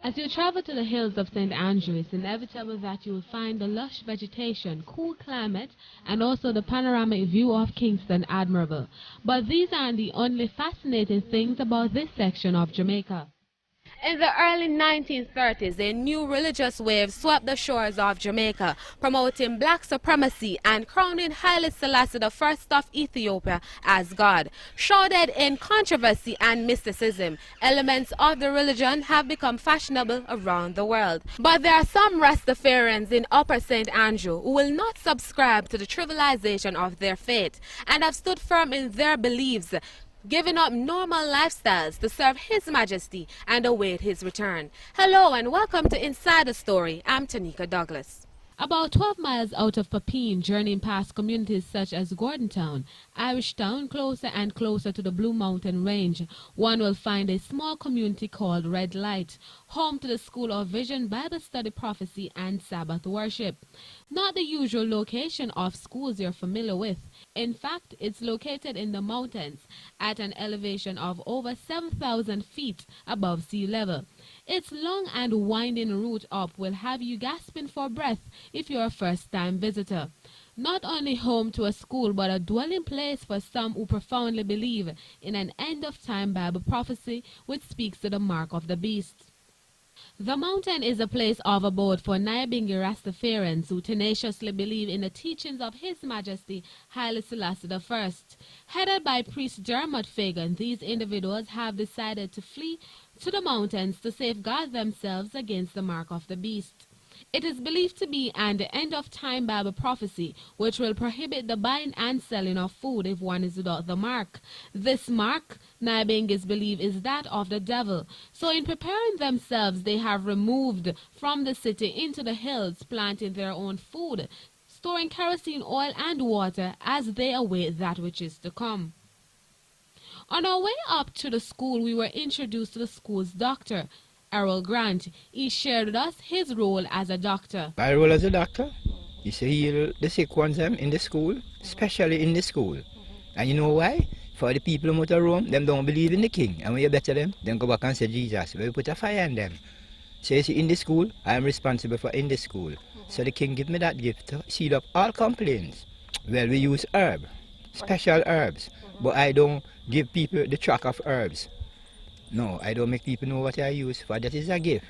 As you travel to the hills of St. Andrew, it's inevitable that you will find the lush vegetation, cool climate, and also the panoramic view of Kingston admirable. But these aren't the only fascinating things about this section of Jamaica. In the early 1930s, a new religious wave swept the shores of Jamaica, promoting black supremacy and crowning Haile Selassie I of Ethiopia as God. Shrouded in controversy and mysticism, elements of the religion have become fashionable around the world. But there are some Rastafarians in Upper St. Andrew who will not subscribe to the trivialization of their faith and have stood firm in their beliefs, giving up normal lifestyles to serve His Majesty and await His return. Hello and welcome to Inside the Story. I'm Tanika Douglas. About 12 miles out of Papine, journeying past communities such as Gordontown, Irishtown, closer and closer to the Blue Mountain Range, one will find a small community called Red Light, home to the School of Vision, Bible Study, Prophecy, and Sabbath Worship. Not the usual location of schools you're familiar with. In fact, it's located in the mountains at an elevation of over 7,000 feet above sea level. Its long and winding route up will have you gasping for breath if you're a first-time visitor. Not only home to a school, but a dwelling place for some who profoundly believe in an end-of-time Bible prophecy which speaks to the mark of the beast. The mountain is a place of abode for Nyabingi Rastafarians who tenaciously believe in the teachings of His Majesty Haile Selassie I. Headed by priest Dermot Fagan, these individuals have decided to flee to the mountains to safeguard themselves against the mark of the beast. It is believed to be an end-of-time Bible prophecy which will prohibit the buying and selling of food if one is without the mark. This mark, Nyabingis believe, is that of the devil. So in preparing themselves, they have removed from the city into the hills, planting their own food, storing kerosene oil and water as they await that which is to come. On our way up to the school, we were introduced to the school's doctor, Errol Grant. He shared with us his role as a doctor. My role as a doctor is to heal the sick ones in the school, especially in the school. And you know why? For the people who motor Rome, them don't believe in the king. And when you better them, then go back and say Jesus. We put a fire in them. So you see, in the school, I am responsible for in the school. So the king give me that gift to seal up all complaints. Well, we use herb, special herbs. But I don't give people the track of herbs. No, I don't make people know what I use, for that is a gift,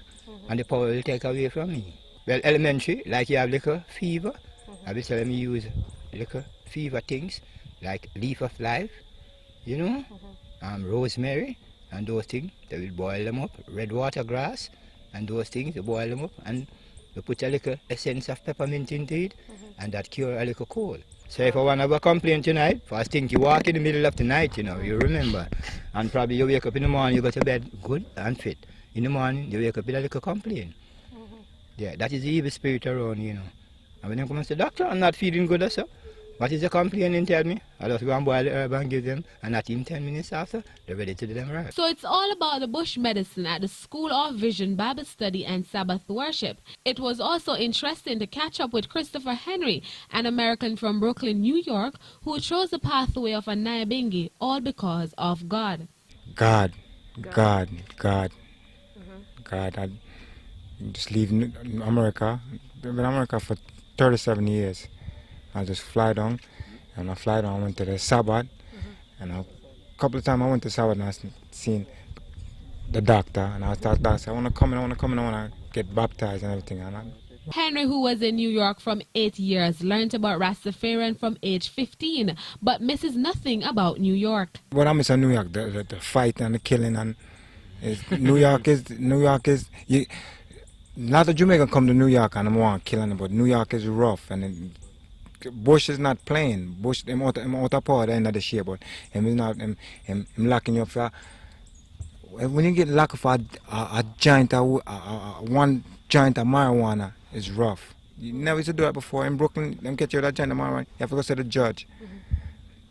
and the power will take away from me. Well, elementary, like you have little fever, I will tell them you use little fever things, like leaf of life, you know, rosemary, and those things, they will boil them up, red water grass, and those things, they boil them up, and we put a little essence of peppermint into it, and that cure a little cold. So if I want to have a complaint tonight, first thing you walk in the middle of the night, you know, you remember. And probably you wake up in the morning, you go to bed good and fit. In the morning, you wake up with a little complaint. Yeah, that is the evil spirit around, you know. And when they come and say, doctor, I'm not feeling good, sir. What is the complaint? And tell me. I just go and boil the herb and give them. And not even 10 minutes after, they're ready to do them right. So it's all about the bush medicine at the School of Vision, Bible Study, and Sabbath Worship. It was also interesting to catch up with Christopher Henry, an American from Brooklyn, New York, who chose the pathway of a Nyabingi, all because of God. God. I just leave America. I've been in America for 37 years. I just fly down, and I went to the Sabbath, and a couple of times I went to Sabbath and I seen the doctor, and I started to say, I want to come in, I want to get baptized and everything. Henry, who was in New York from 8 years, learned about Rastafarian from age 15, but misses nothing about New York. What I miss in New York, the fight and the killing, and New York is, a lot of Jamaican come to New York and they want killing, but New York is rough, and Bush is not playing. Bush, him out of power at the end of the year, but him is not, him locking you up for, when you get locked for a giant, one giant of marijuana, is rough. You never used to do it before. In Brooklyn, them get you that giant of marijuana, you have to go see the judge.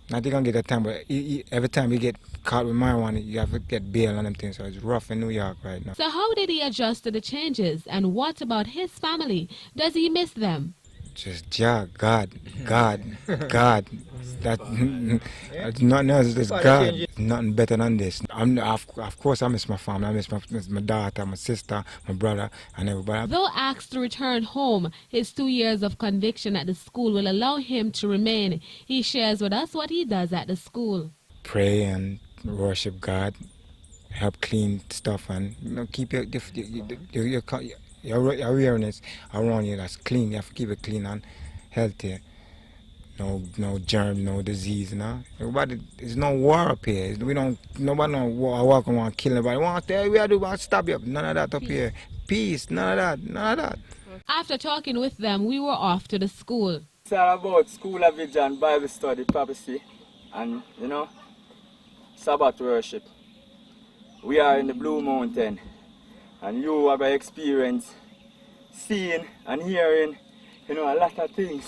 Not you gonna get that time, but every time you get caught with marijuana, you have to get bail and them things, so it's rough in New York right now. So how did he adjust to the changes, and what about his family? Does he miss them? Just God. That nothing else. It's God. Nothing better than this. Of course, I miss my family. I miss my daughter, my sister, my brother, and everybody. Though asked to return home, his 2 years of conviction at the school will allow him to remain. He shares with us what he does at the school. Pray and worship God, help clean stuff, and keep your awareness around you that's clean. You have to keep it clean and healthy. No germ, no disease, there's no war up here. Nobody walk around killing nobody. We are doing stop you. None of that up here. Peace, none of that. After talking with them, we were off to the school. It's all about school of vision, Bible study, prophecy, and Sabbath worship. We are in the Blue Mountain, and you have experience seeing and hearing, a lot of things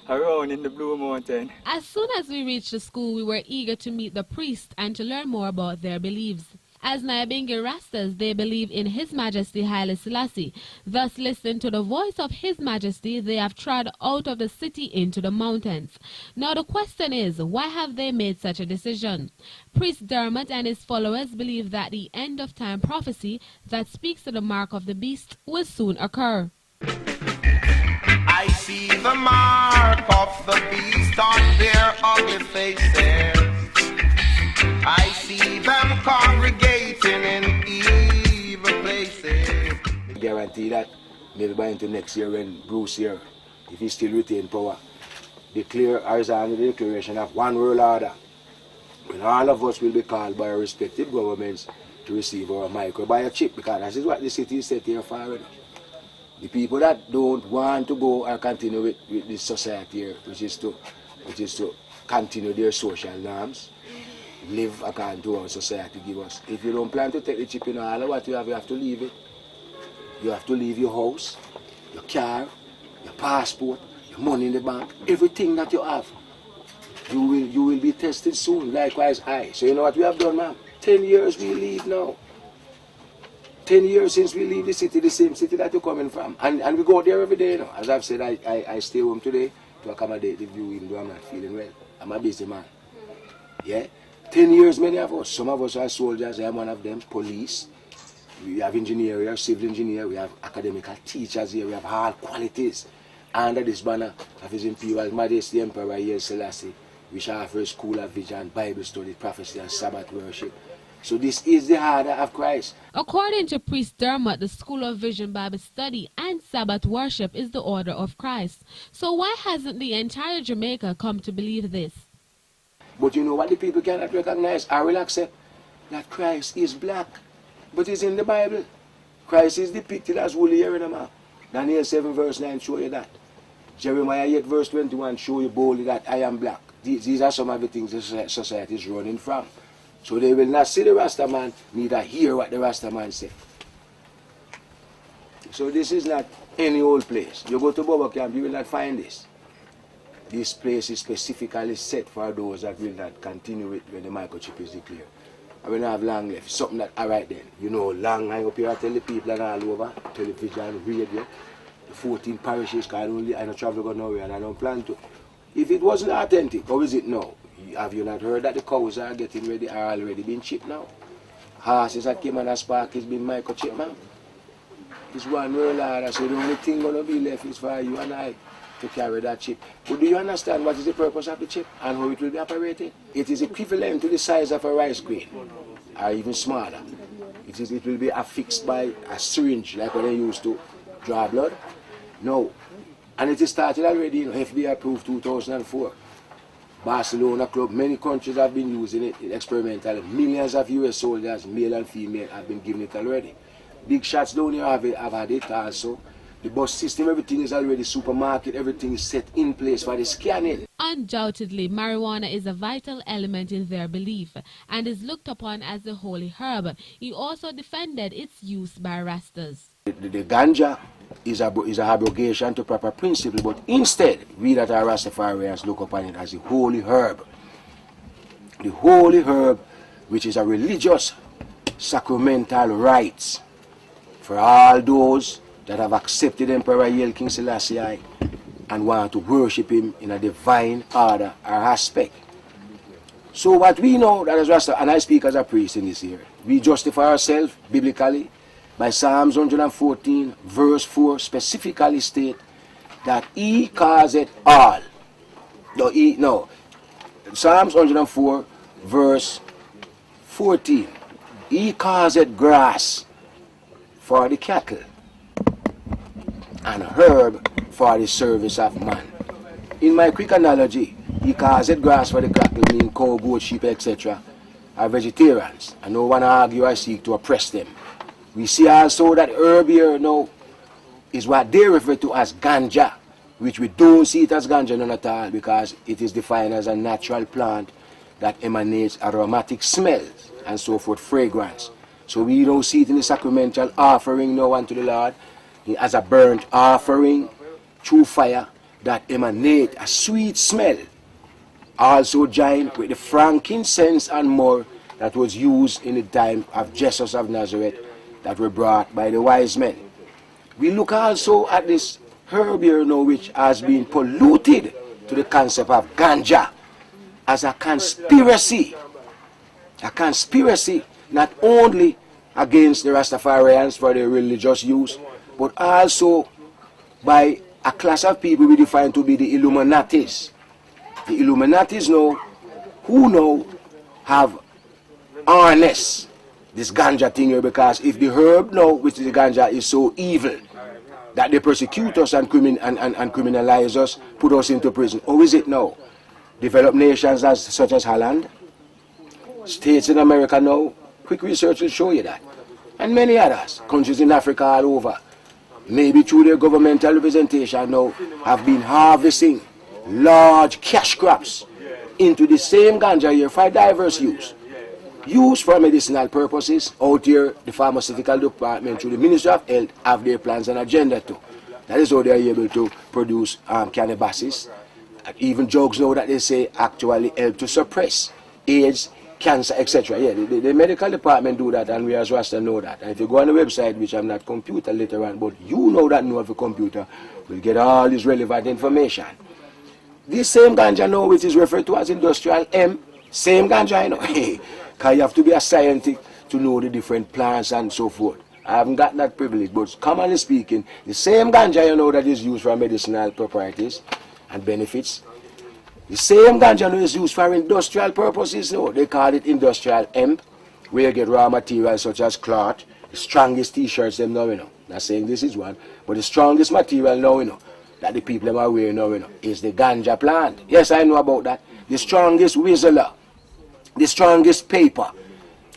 around in the Blue Mountain. As soon as we reached the school, we were eager to meet the priest and to learn more about their beliefs. As Nyabingi Rastas, they believe in His Majesty Haile Selassie. Thus, listening to the voice of His Majesty, they have trod out of the city into the mountains. Now the question is, why have they made such a decision? Priest Dermot and his followers believe that the end of time prophecy that speaks to the mark of the beast will soon occur. I see the mark of the beast on their ugly faces. I see them congregating in evil places. I guarantee that maybe by into next year when Bruce here, if he still retain power, declare horizontal declaration of one world order. When all of us will be called by our respective governments to receive our microchip, because that is what the city is set here for already. The people that don't want to go or continue with this society here, which is to continue their social norms, live according to our society give us. If you don't plan to take the chip, all of what you have to leave it. You have to leave your house, your car, your passport, your money in the bank, everything that you have. You will be tested soon, likewise I. So you know what we have done, ma'am? 10 years we leave now. 10 years since we leave the city, the same city that you're coming from. And we go there every day, As I've said, I stay home today to accommodate the viewing, though I'm not feeling well. I'm a busy man. Yeah? 10 years, many of us. Some of us are soldiers, I'm one of them, police. We have engineer, we have civil engineer, we have academical teachers here, we have all qualities. Under this banner of His Imperial Majesty Emperor Haile Selassie, we shall offer a school of vision, Bible study, prophecy, and Sabbath worship. So this is the order of Christ. According to Priest Dermot, the School of Vision, Bible Study, and Sabbath worship is the order of Christ. So why hasn't the entire Jamaica come to believe this? But you know what the people cannot recognize or will accept? That Christ is black. But it's in the Bible. Christ is depicted as woolly here in the map. Daniel 7 verse 9 show you that. Jeremiah 8 verse 21 show you boldly that I am black. These are some of the things the society is running from. So they will not see the Rasta man, neither hear what the Rasta man say. So this is not any old place. You go to Bobo Camp, you will not find this. This place is specifically set for those that will not continue it when the microchip is declared. I will not have long left. Something that, alright then, long I up here, I tell the people and all over, television, radio, the 14 parishes, because I don't travel go nowhere and I don't plan to. If it wasn't authentic, how is it now? Have you not heard that the cows are getting ready, are already being chipped now? Horses that came on a spark is being microchipped now. It's one world order, so the only thing going to be left is for you and I to carry that chip. But do you understand what is the purpose of the chip and how it will be operated? It is equivalent to the size of a rice grain, or even smaller. It will be affixed by a syringe, like what they used to draw blood. No. And it is started already in FDA approved 2004. Barcelona Club, many countries have been using it experimentally. Millions of US soldiers, male and female, have been given it already. Big shots down here have had it also. The bus system, everything is already supermarket, everything is set in place for the scanning. Undoubtedly, marijuana is a vital element in their belief and is looked upon as a holy herb. He also defended its use by Rastas. The Ganja is a abrogation to proper principle, but instead, we that are Rastafarians look upon it as a holy herb. The holy herb, which is a religious, sacramental rites for all those that have accepted Emperor Haile King Selassie and want to worship him in a divine order or aspect. So what we know, that is Rasta, and I speak as a priest in this area, we justify ourselves biblically by Psalms 114 verse 4 specifically state that he causeth all. No, Psalms 104 verse 14. He causeth grass for the cattle and herb for the service of man. In my quick analogy, he causeth grass for the cattle, meaning cow, goat, sheep, etc., are vegetarians, and no one argue or seek to oppress them. We see also that herb here now is what they refer to as ganja, which we don't see it as ganja none at all, because it is defined as a natural plant that emanates aromatic smells and so forth, fragrance. So we don't see it in the sacramental offering now unto the Lord as a burnt offering through fire that emanate a sweet smell, also joined with the frankincense and myrrh that was used in the time of Jesus of Nazareth that were brought by the wise men. We look also at this herb here now, which has been polluted to the concept of ganja as a conspiracy not only against the Rastafarians for their religious use, but also by a class of people we define to be the Illuminatis. The Illuminatis now, who now have harnessed this ganja thing here, because if the herb now, which is the ganja, is so evil that they persecute us and criminalize us, put us into prison. How is it now? Developed nations such as Holland, states in America now, quick research will show you that. And many others, countries in Africa all over, maybe through their governmental representation now, have been harvesting large cash crops into the same ganja here for diverse use. Used for medicinal purposes. Out here, the pharmaceutical department through the Ministry of Health have their plans and agenda too. That is how they are able to produce cannabis. Even drugs now that they say actually help to suppress AIDS, cancer, etc. Yeah, the medical department do that, and we as Rasta know that. And if you go on the website, which I'm not computer literate, but you know that know of a computer, will get all this relevant information. This same ganja now, which is referred to as industrial hemp, same ganja, you know, because you have to be a scientist to know the different plants and so forth. I haven't got that privilege, but commonly speaking, the same ganja, you know, that is used for medicinal properties and benefits, the same ganja is used for industrial purposes. No, they call it industrial hemp, where you get raw materials such as cloth, the strongest t-shirts them now, you know. Not saying this is one, but the strongest material now, you know, that the people them are wearing now, you know, is the ganja plant. Yes, I know about that. The strongest whistler, the strongest paper.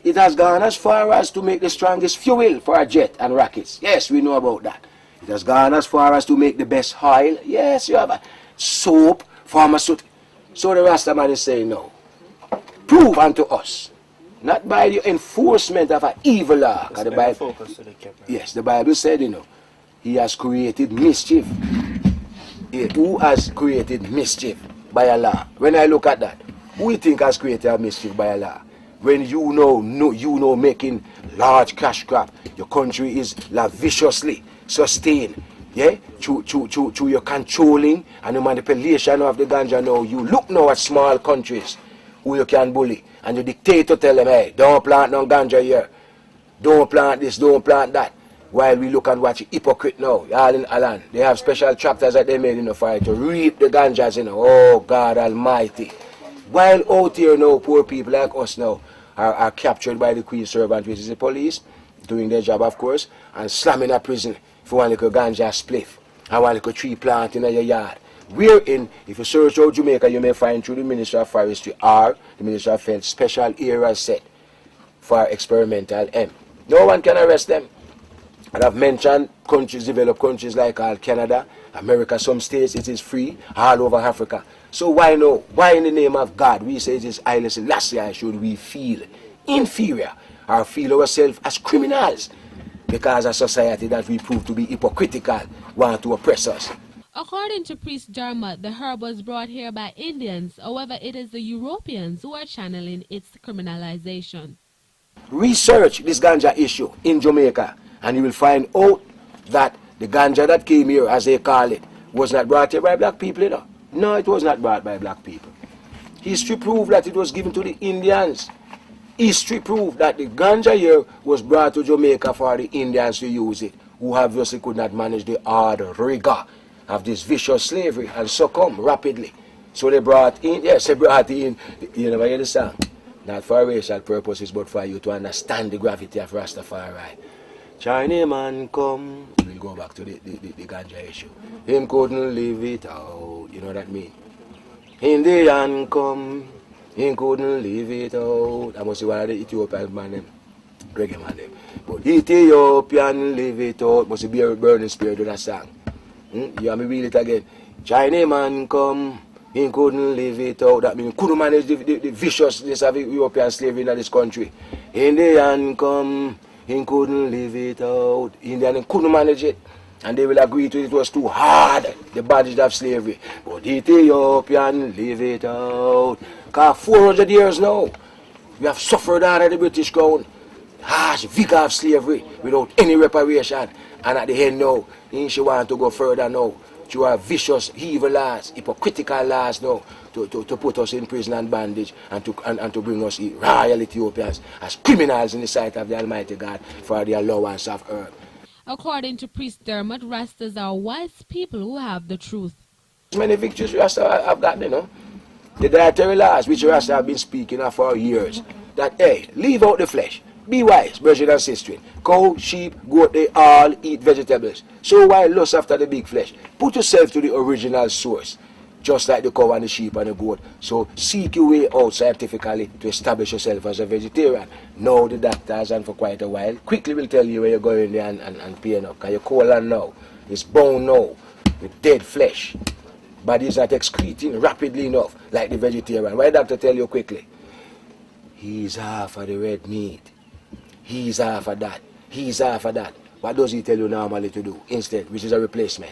It has gone as far as to make the strongest fuel for a jet and rockets. Yes, we know about that. It has gone as far as to make the best oil. Yes, you have a soap, pharmaceutical. So the Rastaman is saying no. Prove unto us, not by the enforcement of an evil law. The Bible, yes, the Bible said, you know, he has created mischief. Who has created mischief by a law? When I look at that, who do you think has created a mischief by a law? When you know making large cash crop, your country is lavishiously sustained. Yeah, through your controlling and the manipulation of the ganja now, you look now at small countries who you can bully, and the dictator tell them, hey, don't plant no ganja here, don't plant this, don't plant that. While we look and watch hypocrite now, all in Alan, they have special tractors that they made in the fire to reap the ganjas, you know. Oh God Almighty. While out here now, poor people like us now are captured by the Queen Servant, which is the police, doing their job of course, and slamming a prison for one little ganja spliff and one little tree plant in your yard. Wherein, if you search out Jamaica, you may find through the Ministry of Forestry or the Ministry of Health special areas set for experimental hemp. No one can arrest them. And I've mentioned countries, developed countries like Canada, America, some states it is free, all over Africa. So why no? Why in the name of God we say it is Haile Selassie should we feel inferior or feel ourselves as criminals? Because a society that we prove to be hypocritical want to oppress us. According to Priest Dermot, the herb was brought here by Indians. However, it is the Europeans who are channeling its criminalization. Research this ganja issue in Jamaica, and you will find out that the ganja that came here, as they call it, was not brought here by black people, you know. No, it was not brought by black people. History proved that it was given to the Indians. History proved that the ganja here was brought to Jamaica for the Indians to use it, who obviously could not manage the hard rigor of this vicious slavery and succumb rapidly. So they brought in, yes, they brought in, you never hear the song, not for racial purposes, but for you to understand the gravity of Rastafari. Chinese man come, we'll go back to the ganja issue. Him couldn't leave it out, you know what I mean? Indian come, he couldn't leave it out. I must see one of the Ethiopian man them, reggae man them. But Ethiopian leave it out, must be a burning spirit with that song. You hear me read it again. Chinese man come, he couldn't leave it out. That means he couldn't manage the viciousness of European slavery in this country. Indian come, he couldn't leave it out. Indian couldn't manage it. And they will agree to it was too hard, the bondage of slavery. But Ethiopian leave it out. Because 400 years now, we have suffered under the British crown. Harsh vigor of slavery without any reparation. And at the end now, she want to go further now. She have vicious, evil laws, hypocritical laws now to put us in prison and bondage and to bring us royal Ethiopians as criminals in the sight of the Almighty God for the allowance of earth. According to Priest Dermot, Rastas are wise people who have the truth. Many victories Rasta have gotten, you know. The dietary laws which Rasta have been speaking of for years. That, hey, leave out the flesh. Be wise, brethren and sisters. Cow, sheep, goat, they all eat vegetables. So why lust after the big flesh? Put yourself to the original source. Just like the cow and the sheep and the goat. So seek your way out scientifically to establish yourself as a vegetarian. Now the doctors, and for quite a while, quickly will tell you where you're going there and paying up. Because your colon now is bone now with dead flesh. Body is not excreting rapidly enough like the vegetarian. Why doctor tell you quickly? He's half of the red meat. He's half of that. He's half of that. What does he tell you normally to do instead, which is a replacement?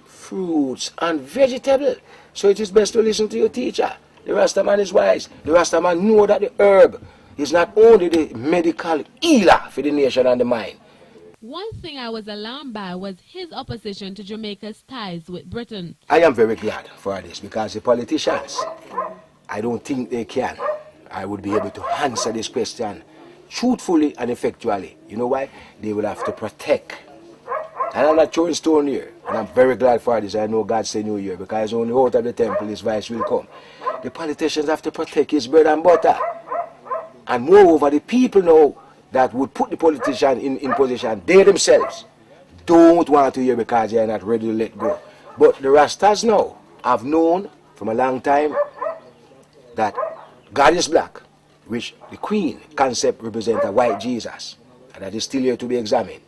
Fruits and vegetable. So it is best to listen to your teacher. The Rastaman is wise. The Rastaman know that the herb is not only the medical healer for the nation and the mind. One thing I was alarmed by was his opposition to Jamaica's ties with Britain. I am very glad for this because the politicians, I don't think they can. I would be able to answer this question truthfully and effectually. You know why? They will have to protect. And I'm not throwing stone here. And I'm very glad for this. I know God sent you here because only out of the temple his vice will come. The politicians have to protect his bread and butter. And moreover, the people now that would put the politician in position, they themselves don't want to hear because they are not ready to let go. But the Rastas now have known from a long time that God is black, which the Queen concept represents a white Jesus, and that is still here to be examined.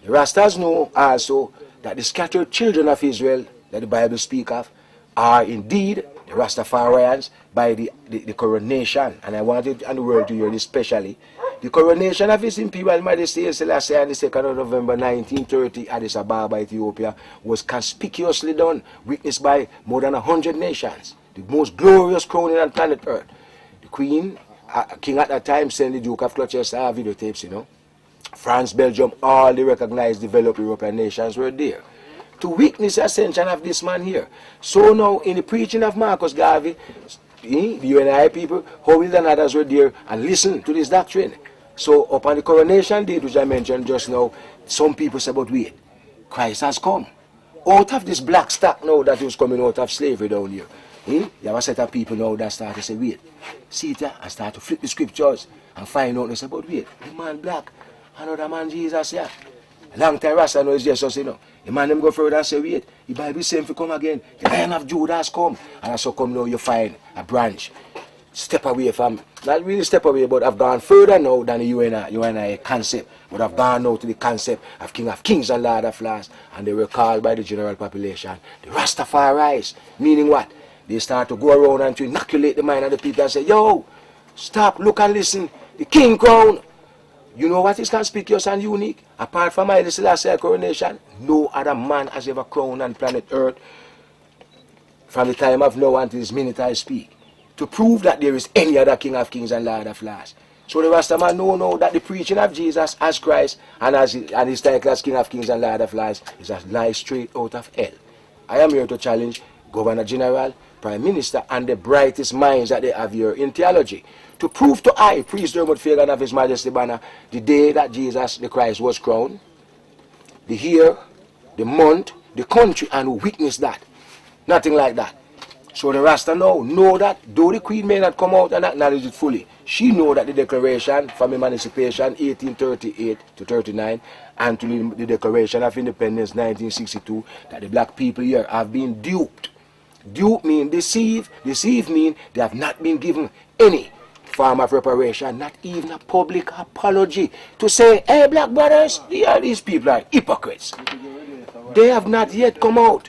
The Rastas know also that the scattered children of Israel that the Bible speaks of are indeed the Rastafarians by the coronation. And I wanted the world to hear this especially. The coronation of His Imperial Majesty Selassie on the 2nd of November 1930 at Addis Ababa, Ethiopia, was conspicuously done, witnessed by more than 100 nations. The most glorious crowning on planet Earth. The Queen, King at that time, sent the Duke of Gloucester videotapes, you know. France, Belgium, all the recognized developed European nations were there to witness the ascension of this man here. So now, in the preaching of Marcus Garvey, the UNI people, Howell and others were there and listened to this doctrine. So upon the coronation date, which I mentioned just now, some people said, but wait, Christ has come. Out of this black stock now that was coming out of slavery down here. You have a set of people now that start to say, wait, see it and start to flip the scriptures and find out and say, but wait, the man black, another man Jesus, yeah. Long time Rasta know is Jesus, you know. The man them go further and say, wait, the Bible saying to come again. The Lion of Judah has come. And so come now you find a branch. Step away from, not really step away, but I've gone further now than the UNI concept. But I've gone now to the concept of King of Kings and Lord of Lords. And they were called by the general population the Rastafari's. Meaning what? They start to go around and to inoculate the mind of the people and say, yo, stop, look and listen. The King crown. You know what is conspicuous and unique? Apart from Haile Selassie coronation, no other man has ever crowned on planet Earth from the time of now until this minute I speak, to prove that there is any other King of Kings and Lord of Lords. So the rest of man know that the preaching of Jesus as Christ and his title as King of Kings and Lord of Lords is a lie straight out of hell. I am here to challenge Governor General, Prime Minister, and the brightest minds that they have here in theology to prove to I, Priest Dermot Fagan of His Majesty Banner, the day that Jesus the Christ was crowned, the year, the month, the country, and who witnessed that. Nothing like that. So the Rasta now know that though the Queen may not come out and acknowledge it fully, she know that the Declaration from Emancipation 1838 to 39 and to the Declaration of Independence 1962, that the black people here have been duped. Dupe mean deceive, deceive mean they have not been given any form of reparation, not even a public apology to say, hey black brothers, these people are hypocrites. They have not yet come out.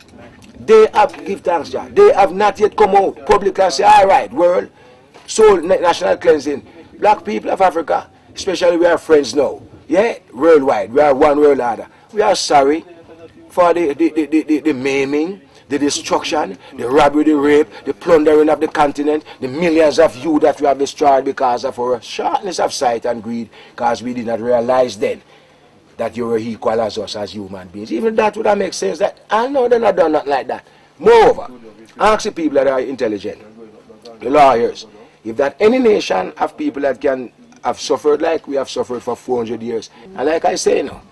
They have, give thanks, John. They have not yet come out publicly and say, all right, world, soul, national cleansing. Black people of Africa, especially we are friends now. Yeah, worldwide, we are one world order. We are sorry for the maiming, the destruction, the robbery, the rape, the plundering of the continent, the millions of you that we have destroyed because of our shortness of sight and greed, because we did not realize then that you were equal as us as human beings. Even that would have make sense that I know they're not done nothing like that. Moreover, ask the people that are intelligent, the lawyers, if that any nation of people that can have suffered like we have suffered for 400 years. And like I say now,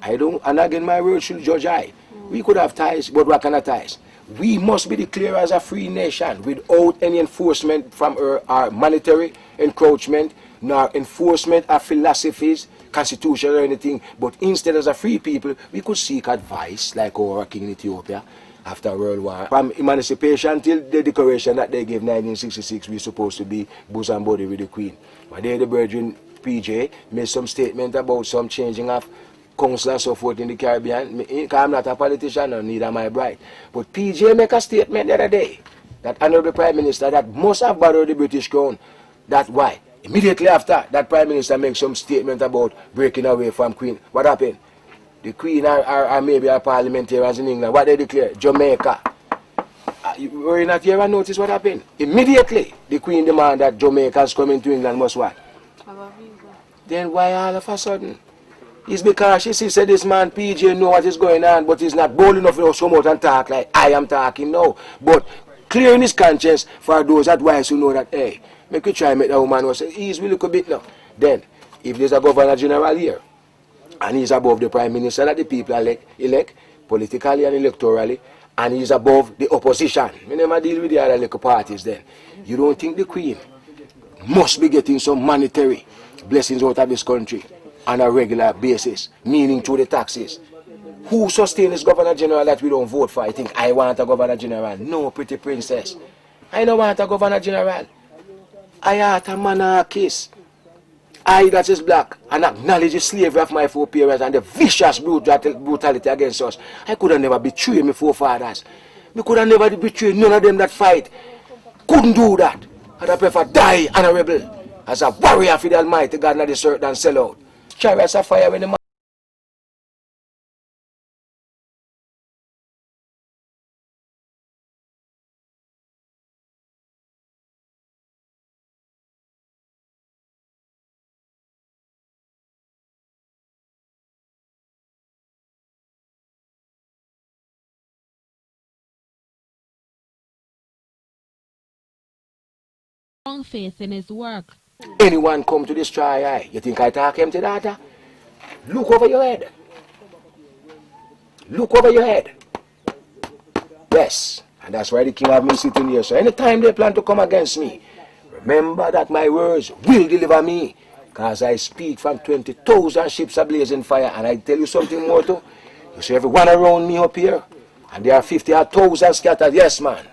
and again my word should judge I. We could have ties, but what kind of ties? We must be declared as a free nation without any enforcement from our monetary encroachment, nor enforcement of philosophies, constitution or anything, but instead as a free people, we could seek advice like our king in Ethiopia after World War. From emancipation till the declaration that they gave 1966, we're supposed to be bosom body with the Queen. But then the brethren PJ made some statement about some changing of council and so forth in the Caribbean. I'm not a politician or neither am I bright. But PJ make a statement the other day that Honorable Prime Minister that must have borrowed the British crown. That's why. Immediately after, that Prime Minister makes some statement about breaking away from Queen. What happened? The Queen are maybe our parliamentarians in England. What they declare? Jamaica. Were you not here and notice what happened? Immediately, the Queen demanded that Jamaicans coming to England must what? Then why all of a sudden? It's because she said this man PJ know what is going on, but he's not bold enough to come out and talk like I am talking now. But clearing his conscience for those advice who know that, hey, make you try and make that woman was say, he's really a bit now. Then, if there's a Governor General here, and he's above the Prime Minister that the people elect politically and electorally, and he's above the opposition. We never deal with the other little parties then. You don't think the Queen must be getting some monetary blessings out of this country on a regular basis, meaning through the taxes? Who sustains this Governor General that we don't vote for? I think I want a Governor General. No, pretty princess. I don't want a Governor General. I want a monarchist. I that is black and acknowledge the slavery of my foreparents and the vicious brutality against us. I could have never betrayed my forefathers. I could have never betrayed none of them that fight. Couldn't do that. I'd have prefer die honorable as a warrior for the Almighty God, not desert and sell out. Chariots of fire when the man. Strong faith in his work. Anyone come to destroy I? You think I talk empty data? Look over your head. Look over your head. Yes, and that's why the king have me sitting here. So anytime they plan to come against me, remember that my words will deliver me. Because I speak from 20,000 ships ablaze in fire. And I tell you something more too. You see everyone around me up here, and there are 50,000 scattered. Yes, man.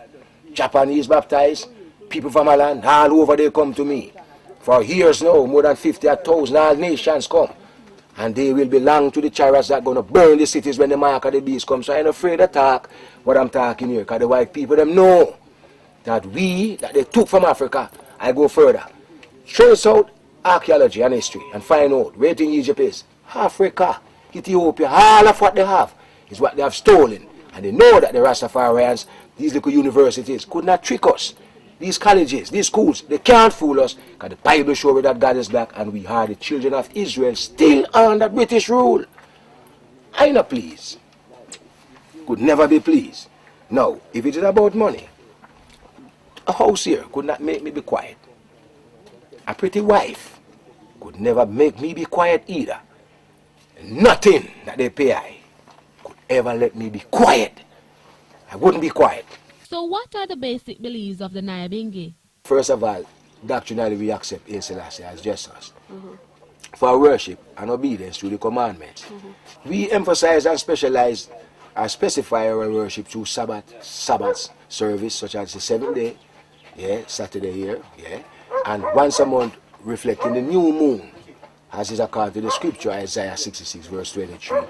Japanese baptized, people from my land, all over they come to me. For years now, more than 50,000 all nations come. And they will belong to the chariots that are going to burn the cities when the mark of the beast comes. So I ain't afraid to talk what I'm talking here. Because the white people, them know that that they took from Africa, I go further. Trace out archaeology and history and find out where in Egypt is. Africa, Ethiopia, all of what they have is what they have stolen. And they know that the Rastafarians, these little universities, could not trick us. These colleges, these schools, they can't fool us because the Bible shows that God is black and we are the children of Israel still under British rule. I not pleased. Could never be pleased. Now, if it is about money, a house here could not make me be quiet. A pretty wife could never make me be quiet either. Nothing that they pay I could ever let me be quiet. I wouldn't be quiet. So what are the basic beliefs of the Nyabingi? First of all, doctrinally we accept Haile Selassie as Jesus. For our worship and obedience to the commandments. We emphasize and specialize and specify our worship through Sabbath service, such as the 7th day, Saturday here, and once a month reflecting the new moon, as is according to the scripture, Isaiah 66 verse 23.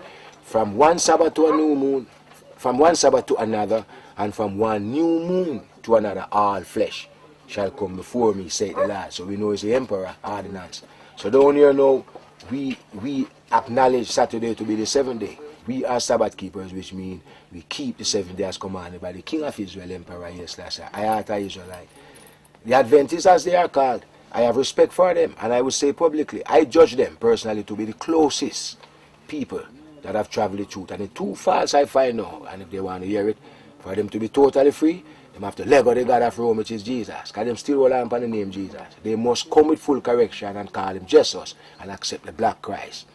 From one Sabbath to a new moon, from one Sabbath to another, and from one new moon to another, all flesh shall come before me, saith the Lord. So we know it's the emperor ordinance. So down here now, we acknowledge Saturday to be the 7th day. We are Sabbath keepers, which means we keep the 7th day as commanded by the King of Israel, Emperor Haile Selassie. I are an Israelite. The Adventists, as they are called, I have respect for them, and I would say publicly, I judge them personally to be the closest people that have traveled the truth. And the two faults I find now, and if they want to hear it, for them to be totally free, they have to let go the God of Rome, which is Jesus. Because them still rely upon the name Jesus. They must come with full correction and call him Jesus and accept the black Christ.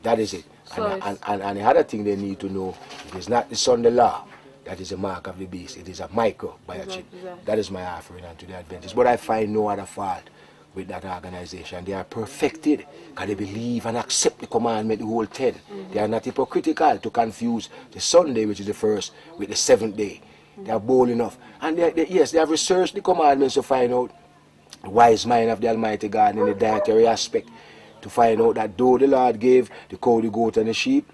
That is it. And the other thing they need to know, it is not the Sunday law that is a mark of the beast. It is a microchip. Exactly. That is my offering unto the Adventists. But I find no other fault with that organization. They are perfected because they believe and accept the commandment, the whole 10. They are not hypocritical to confuse the Sunday, which is the first, with the 7th day. They are bold enough. And yes, they have researched the commandments to find out the wise mind of the Almighty God in the dietary aspect. To find out that though the Lord gave the cow, the goat, and the sheep,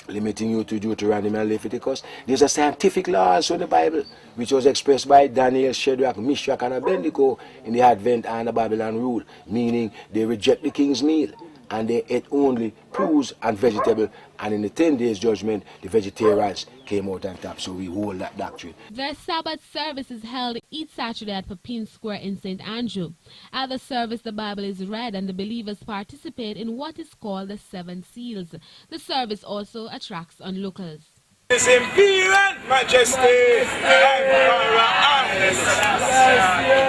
limiting you to Deuteronomy and Leviticus, there's a scientific law also in the Bible, which was expressed by Daniel, Shadrach, Meshach, and Abednego in the Advent and the Babylon rule, meaning they reject the king's meal, and they ate only prunes and vegetable, and in the 10 days judgment, the vegetarians came out on top, so we hold that doctrine. The Sabbath service is held each Saturday at Pepin Square in St. Andrew. At the service, the Bible is read and the believers participate in what is called the 7 seals. The service also attracts onlookers. His Imperial Majesty, Emperor Haile Selassie.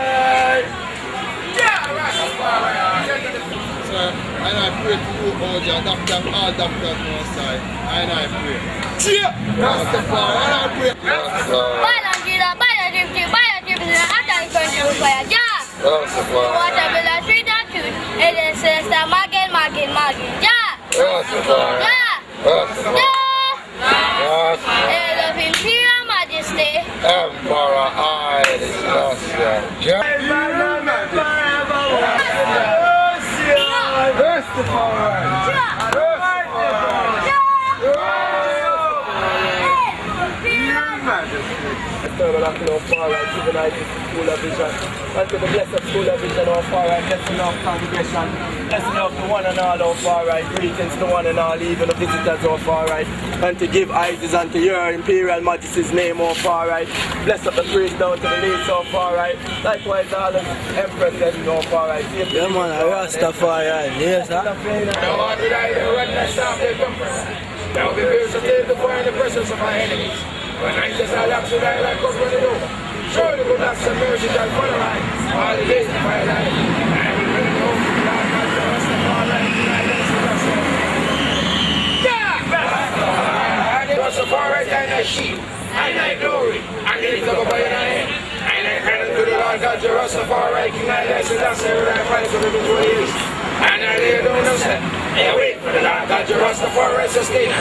And I pray to you, O Jah, doctor, all doctors on side. And I pray. Cheer! Rastafari, and I pray. Head of Imperial Majesty, Emperor Haile Selassie. School of Vision, and to the blessed School of Vision of far right, blessing of congregation, blessing of the one and all of far right, greetings to one and all, even the visitors of far right, and to give ices unto your Imperial Majesty's name of far right, bless up the praise down to the least of far right, likewise all the Empress of far right. Yeah man, I Rastafari, yes sir. Now be able to take the fire in the presence of our enemies. When I just allow to die like what we do. Surely good acts and mercy shall follow right all the days of my life. I will bring home to the Lord God to us and all life to my life. Yeah! Rastafari and I sheep, and I glory, and lift up by your hand. And I cry to the Lord God to Rastafari, King I bless and I say what I find for the good ways. And I lay down and say, hey, wait for the Lord God to Rastafari sustainer.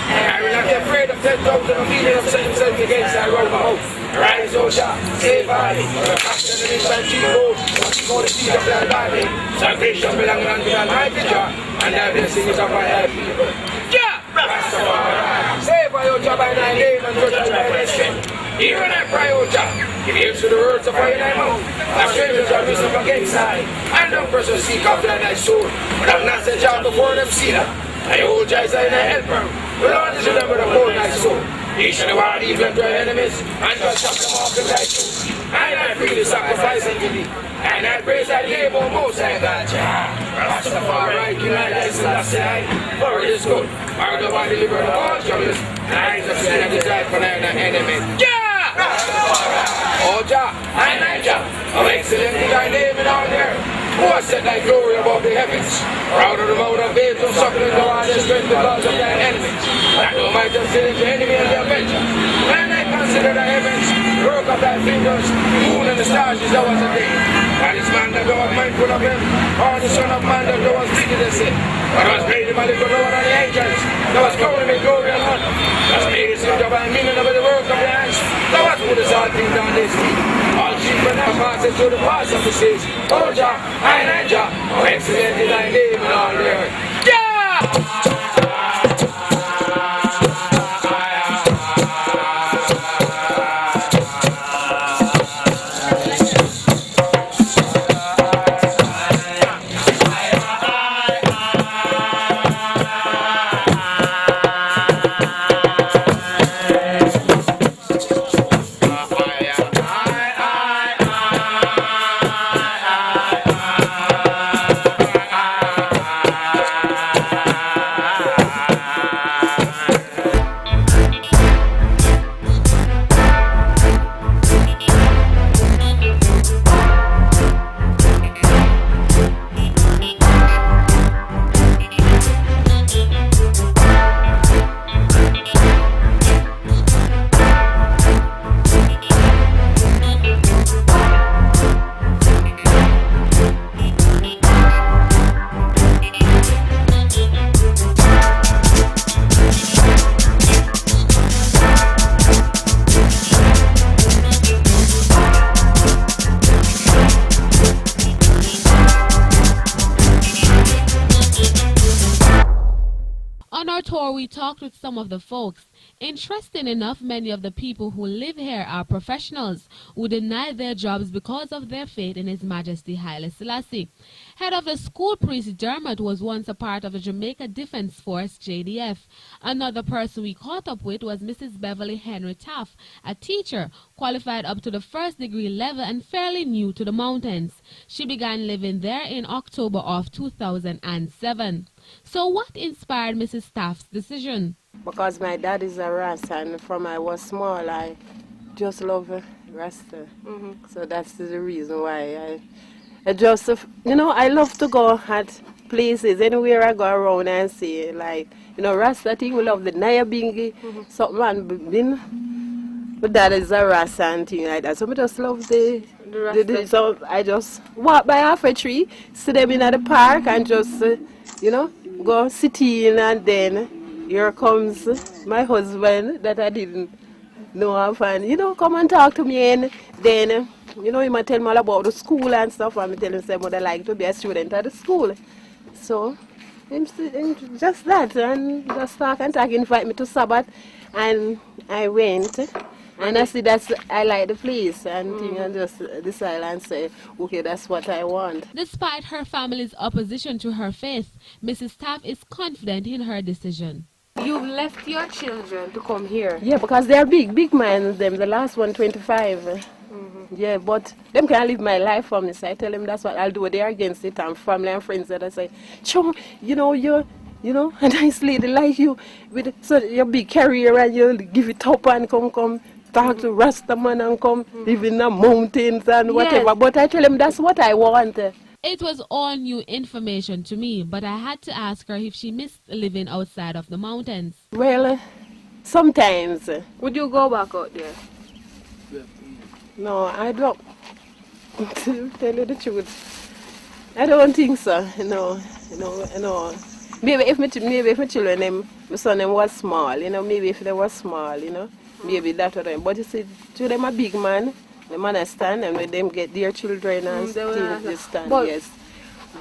And I will not be afraid of 10,000 of millions of set himself against that road out. Rise, O Jah, save body, for the fact that the inside cheap road, for the seed of that body. Salvation belonging unto the Almighty Jah, and thy blessing is upon thy people. Jah, Rastafari, save by O Jah by thy name and judge us by thy strength. Hear and I cry, O Jah, give ears to the words of fire in thy mouth. Thy strangers shall rise up against thy, and them persons seek after thy soul. But I've not said Jah before them see that. I hold Jah as thy helper. The Lord is remember to hold thy soul. He shall reward evil unto thy enemies, and shall chop them off with thy truth. And I freely sacrifice unto thee, and I praise thy name, O Most High God. Rastafari, King Haile Selassie, for it is good. Our God delivered of all troubles, and I just stand and decide for thy enemies. Yeah! set thy glory above the heavens. Proud of the mouth of babes, no suckling the hardest strength because of thine enemies. That thou might have seen the enemy and the avenger. When I consider the heavens, the work of thy fingers, the moon and the stars is hours a day. That is man that thou art mindful of him, or the son of man that thou hast visited him. But thou hast made him a little lower than the angels. Thou hast crowned him in glory and honor. Thou hast made his image of thy meaning over the work of the hands. Thou hast put us all things on this feet. All sheep and our passes to the pass of the seas. Oh Jah, I and Jah, how excellent is thy name in all the earth. Yeah! We talked with some of the folks. Interesting enough, many of the people who live here are professionals who denied their jobs because of their faith in His Majesty Haile Selassie. Head of the school priest Dermot was once a part of the Jamaica Defense Force, JDF. Another person we caught up with was Mrs. Beverly Henry Taff, a teacher qualified up to the first degree level and fairly new to the mountains. She began living there in October of 2007. So what inspired Mrs. Taff's decision? Because my dad is a Rasta, and from I was small, I just love Rasta. So that's the reason why I just, I love to go at places, anywhere I go around and see, like, Rasta thing, we love the Nyabingi, something, and but that is a Rasta and thing like that. So I just love the so I just walk by half a tree, see them in the park, and just, go sit in, and then here comes my husband that I didn't know of, and come and talk to me, and then he might tell me all about the school and stuff, and I tell him say I like to be a student at the school. So him just that, and just talk, invite me to Sabbath, and I went. And I see I like the place, and I just decide and say, okay, that's what I want. Despite her family's opposition to her faith, Mrs. Taff is confident in her decision. You've left your children to come here? Yeah, because they're big man, them. The last one, 25. Yeah, but them can't live my life for me, so I tell them that's what I'll do. They're against it, and family and friends that I say, sure, you're a nice lady like you, with so your big career, and you give it up and come. Talk to Rasta man and come live in the mountains and whatever. Yes. But I tell him that's what I want. It was all new information to me, but I had to ask her if she missed living outside of the mountains. Well, sometimes. Would you go back out there? No, I don't. To tell you the truth, I don't think so. No. Maybe if my children, my son was small, maybe if they were small, maybe that would happen. But you see, to them a big man, them understand, and when them get their children and things, they stand, but yes.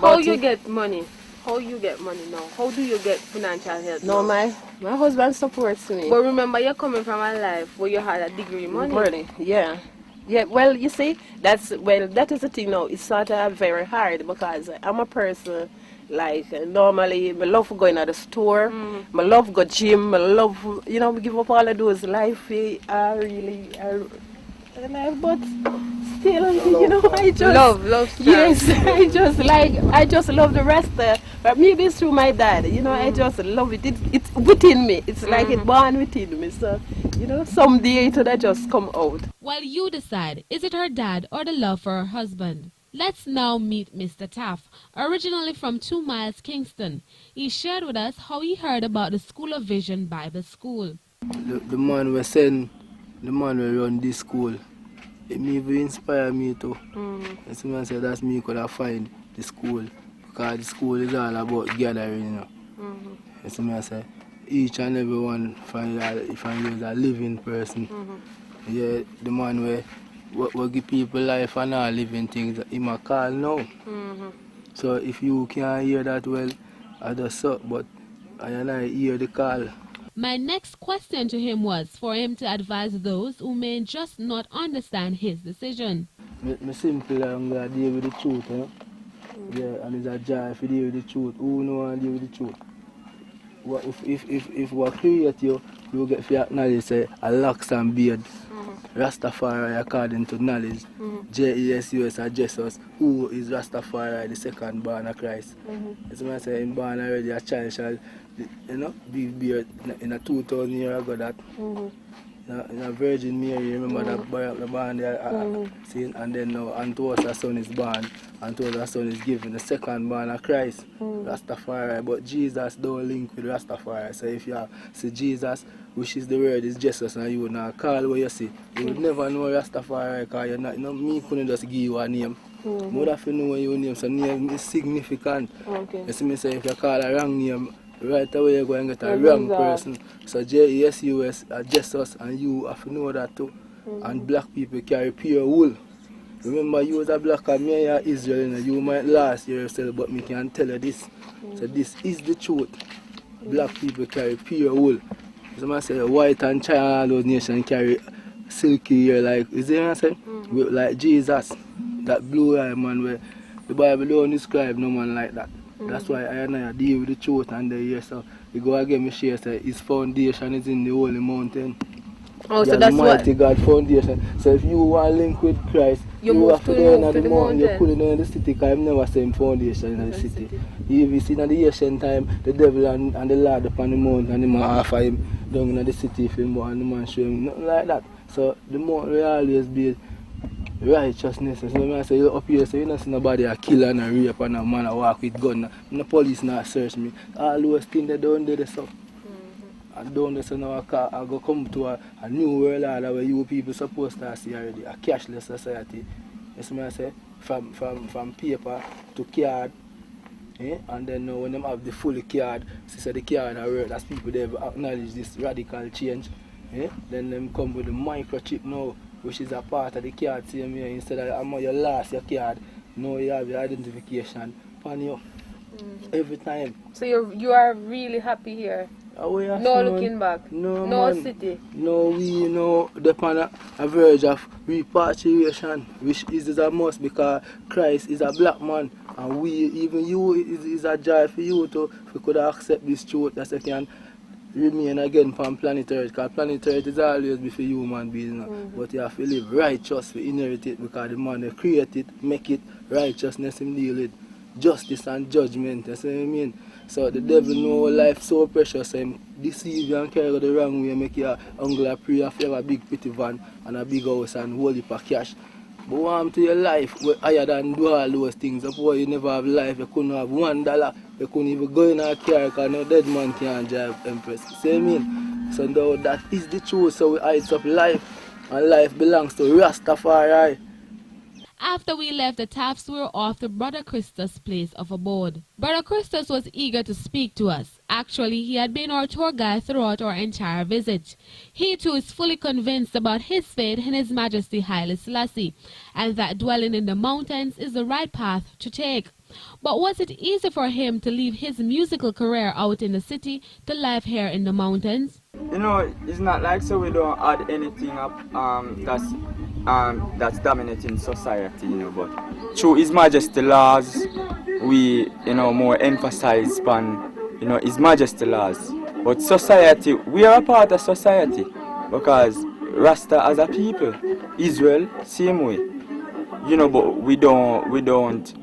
How you get money? How you get money now? How do you get financial help? No, now? my husband supports me. But remember, you're coming from a life where you had a degree money. Yeah. Yeah, well, you see, that is the thing now. It's sort of very hard because I'm a person, like, normally, I love going to the store, I love go gym, I love, give up all of those life, really, but still, I just... Love stuff. Yes, I just love the rest, but maybe it's through my dad, I just love it. It's within me. It's like it's born within me, so, someday it would just come out. Well, you decide, is it her dad or the love for her husband? Let's now meet Mr. Taff, originally from 2 Miles, Kingston. He shared with us how he heard about the School of Vision Bible School. The man we send, the man we run this school, it even inspire me too. And someone said that's me could have find the school, because the school is all about gathering, you know. And someone said each and every one find a living person. Yeah, the man we give people life and all living things, he might call now. So if you can't hear that well, I just suck, but I hear the call. My next question to him was for him to advise those who may just not understand his decision. Me simple, I'm going to deal with the truth, you know? Yeah, and it's a joy if you deal with the truth. Who know and deal with the truth? What if we create you get to acknowledge say a locks and beard. Rastafari according to knowledge. Jesus or Jesus, who is Rastafari, the second born of Christ. As I say, in born already a child shall, you know, be in a 2,000 years ago that. In a Virgin Mary, remember that boy up the born there, seen, and then now unto us a son is born, unto us a son is given, the second born of Christ, Rastafari. But Jesus don't link with Rastafari. So if you see Jesus, which is the word is Jesus, and you now call what you see, you would never know Rastafari, because you're not, you know, me couldn't just give you a name. You would have to know your name, so name is significant. You see me say, if you call a wrong name, right away you're going to get a wrong person. So Jesus, Jesus, and you have to know that too. And black people carry pure wool. Remember, you was a black and me are Israel, and you might last yourself, but me can tell you this. So this is the truth. Black people carry pure wool. Somebody say white and China, all those nations carry silky hair, like, is it what I'm saying? Like Jesus, that blue eye man, where the Bible don't describe no man like that. That's why I deal with the truth and the year. So you go again, me share say his foundation is in the holy mountain. Oh, so that's what mighty God foundation. So if you want to link with Christ, you have to go in the mountain. You put it in the city, because I've never seen foundation in the city. If you see in the ancient time, the devil and the Lord upon the mountain, and the man offer him down in the city, if him and the man show him nothing like that. So the mountain will always be righteousness. So when I say you up here, so you don't see nobody a killer and a rape and a man a walk with gun. The police not search me. All those things they don't do the stuff. And down there, so now I go come to a new world order where you people supposed to see already, a cashless society. That's what I say, from paper to card. And then now when them have the full card, so the card are work, that's people they acknowledge this radical change. Then them come with the microchip now, which is a part of the card same here. Instead of you lost your card, now you have your identification upon you. Every time. So you are really happy here? No looking back? No city? No, we know the a verge of repatriation, which is a must, because Christ is a black man, and we, even you, is a joy for you to, if you could accept this truth, that you can remain again from planet Earth, because planet Earth is always be for human beings, you know? But you have to live righteous to inherit it, because the man that create it, make it, righteousness him deal with, justice and judgment, you see what I mean? So the devil know life so precious, so him deceive you and carry you the wrong way, make you hungry pray if you have a big pretty van and a big house and hold it for cash. But want to your life higher than do all those things. That's why you never have life, you couldn't have $1, you couldn't even go in a car because no dead man can't drive Empress. See what I mean? So now that is the truth, so we heights up life, and life belongs to Rastafari. After we left the Taffs, we were off to Brother Christus' place of abode. Brother Christus was eager to speak to us. Actually, he had been our tour guide throughout our entire visit. He too is fully convinced about his faith in His Majesty Haile Selassie, and that dwelling in the mountains is the right path to take. But was it easy for him to leave his musical career out in the city to life here in the mountains? You know, it's not like so we don't add anything up that's dominating society, you know, but through His Majesty laws, we, you know, more emphasize on, you know, His Majesty laws. But society, we are a part of society, because Rasta as a people, Israel, same way, you know, but we don't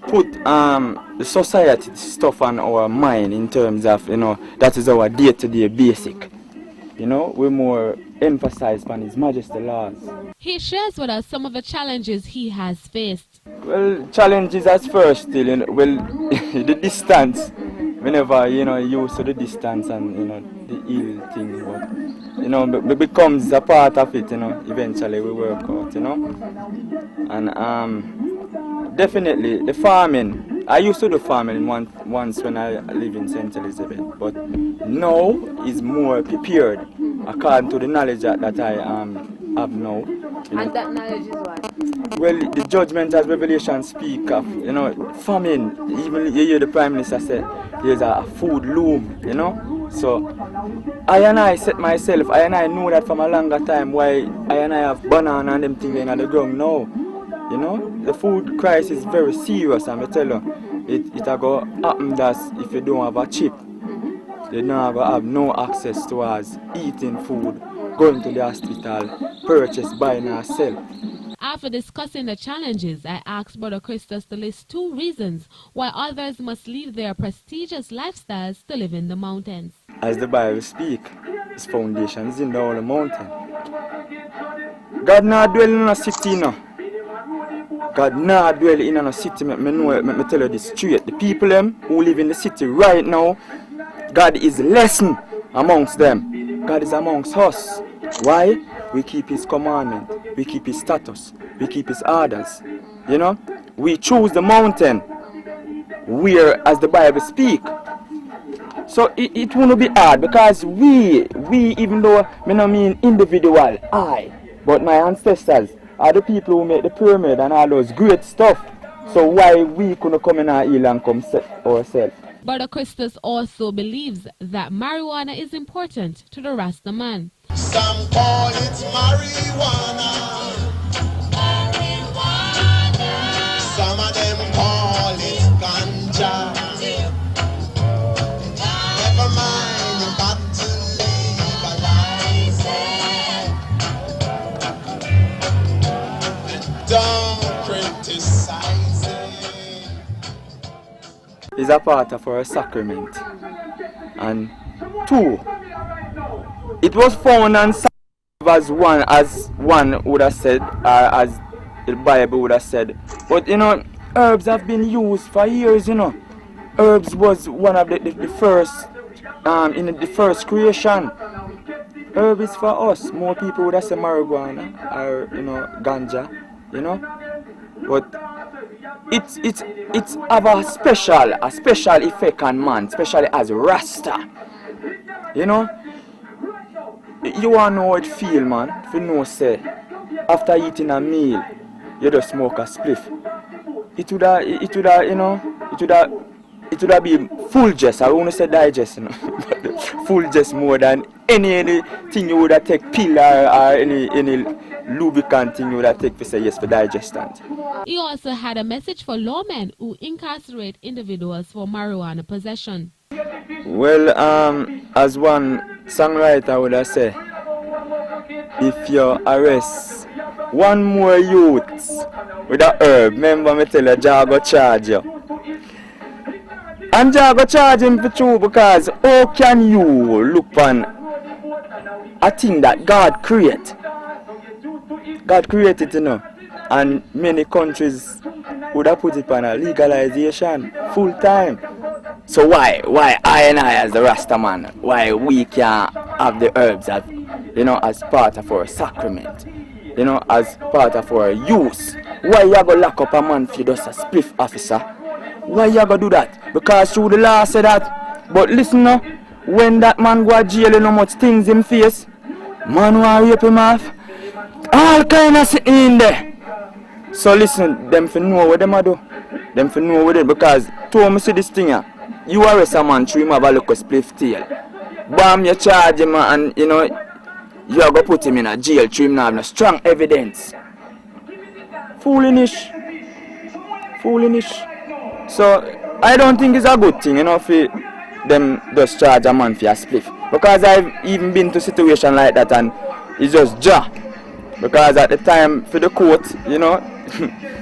put the society stuff on our mind in terms of, you know, that is our day-to-day basic. You know, we more emphasize on His Majesty laws. He shares with us some of the challenges he has faced. Well, challenges at first still, you know, well, the distance. Whenever, you know, used to the distance and, you know, the ill thing, but, you know, it becomes a part of it, you know, eventually we work out, you know. And definitely the farming. I used to do farming once when I live in St. Elizabeth, but now is more prepared according to the knowledge that I have now. You know. And that knowledge is what? Well, the judgment as Revelation speak of, you know, famine. Even you hear the Prime Minister say there's a food loom, you know. So I set myself, I know that from a longer time why I have banana and them things on the ground now. You know, the food crisis is very serious, and I tell you, it go happen that if you don't have a chip, you don't have no access towards eating food, going to the hospital, purchase, buying or sell. After discussing the challenges, I asked Brother Christus to list 2 reasons why others must leave their prestigious lifestyles to live in the mountains. As the Bible speaks, His foundation is in the holy mountain. God not dwell in a city, no. God not dwell in a city. Me tell you this straight. The people them who live in the city right now, God is lessened amongst them. God is amongst us. Why? We keep His commandment. We keep His status. We keep His orders. You know? We choose the mountain where, as the Bible speak. So it won't be hard because we even though I don't mean individual, but my ancestors are the people who make the pyramid and all those great stuff. So why we couldn't come in our hill and come set ourselves? Brother Christus also believes that marijuana is important to the Rasta man. Some call it marijuana. Some of them call it ganja. Never mind, you got to legalize it. Don't criticize it. It's a part of our sacrament. And 2, it was found and as one would have said, or as the Bible would have said. But you know, herbs have been used for years, you know. Herbs was one of the first, in the first creation. Herb is for us. More people would have said marijuana or, you know, ganja, you know. But it's have a special effect on man, especially as Rasta. You know. You wanna know how it feel, man. If you know, say, after eating a meal, you just smoke a spliff. It would have been full just. I won't say digest, you know. But full just more than anything you would have take pill or any lubricant thing you would have take for say yes for digestant. He also had a message for lawmen who incarcerate individuals for marijuana possession. Well, as one songwriter would have said, if you arrest one more youth with a herb, remember me tell you, Jah go charge you. And Jah go charge him for true, because how can you look on a thing that God created? God created, you know, and many countries would have put it on a legalization full time. So why I and I as the Rasta man, why we can't have the herbs as, you know, as part of our sacrament, you know, as part of our use? Why you go lock up a man for just a spliff officer? Why you go do that? Because through the law said that. But listen now, when that man go to jail, you know much things in face, man want rape him off, all kind of shit in there. So listen, them for know what them a do. Them for know what it, because to me see this thing here. You arrest a man, through him have a look of spliff tail. Bam, you charge him and, you know, you are going to put him in a jail, through him now have no strong evidence. Foolish. So, I don't think it's a good thing, you know, for them just charge a man for a spliff. Because I've even been to a situation like that and it's just Jah. Because at the time for the court, you know,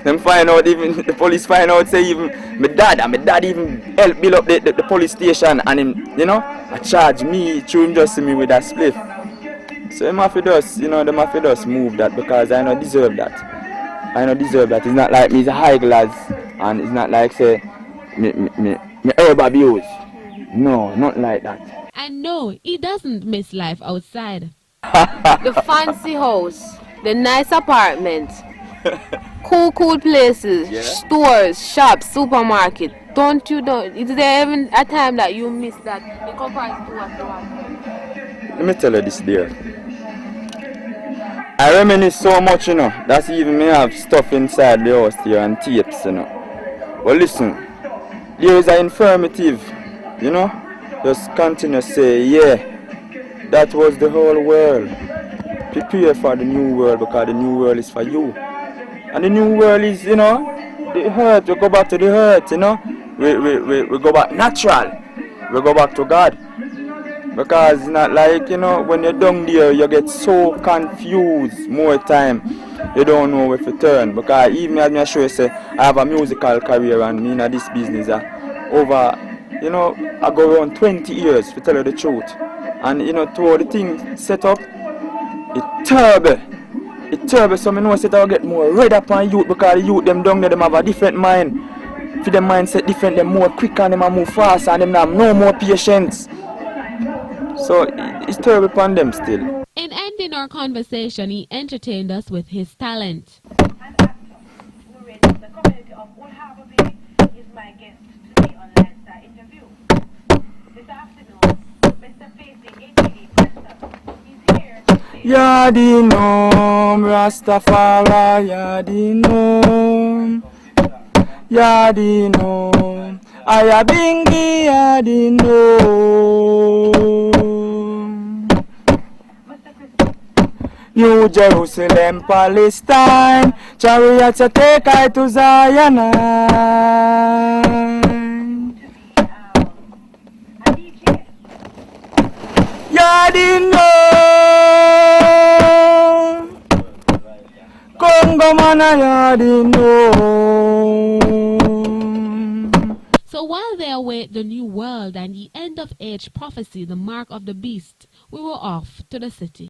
them find out, even the police find out, say even my dad even helped build up the police station, and him, you know, I charge me, through him just see me with that spliff. So them have to just, you know, them have to just move that because I don't deserve that. I don't deserve that. It's not like me a high glass and it's not like say me herb abuse. No, not like that. And no, he doesn't miss life outside. The fancy house, the nice apartment, cool places, stores, shops, supermarket. Is there even a time that you miss that in comparison to what you want? Let me tell you this dear. I reminisce so much, you know. That's even me have stuff inside the house here and tapes, you know. But listen, there is an infirmative, you know. Just continue to say, yeah, that was the whole world. Prepare for the new world because the new world is for you. And the new world is, you know, the earth. We go back to the earth, you know. We go back natural. We go back to God. Because it's not like, you know, when you're down there, you get so confused more time. You don't know where to turn. Because even as I show you, say, I have a musical career and me in this business over, you know, I go around 20 years to tell you the truth. And, you know, to all the things set up, it's terrible. It's terrible. So I know that I'll get more red up on youth because the youth, them down there, them have a different mind. For them mindset different, them more quick and them move fast and them have no more patience. So it's terrible upon them still. In ending our conversation, he entertained us with his talent. Yadinom Rastafari, Yadinom, Yadinom, Nyabingi, Yadinom. New Jerusalem, Palestine, chariots take I to Zion. Yadinom, Congo mana Yadinom. So while they await the new world and the end of age prophecy, the mark of the beast, we were off to the city.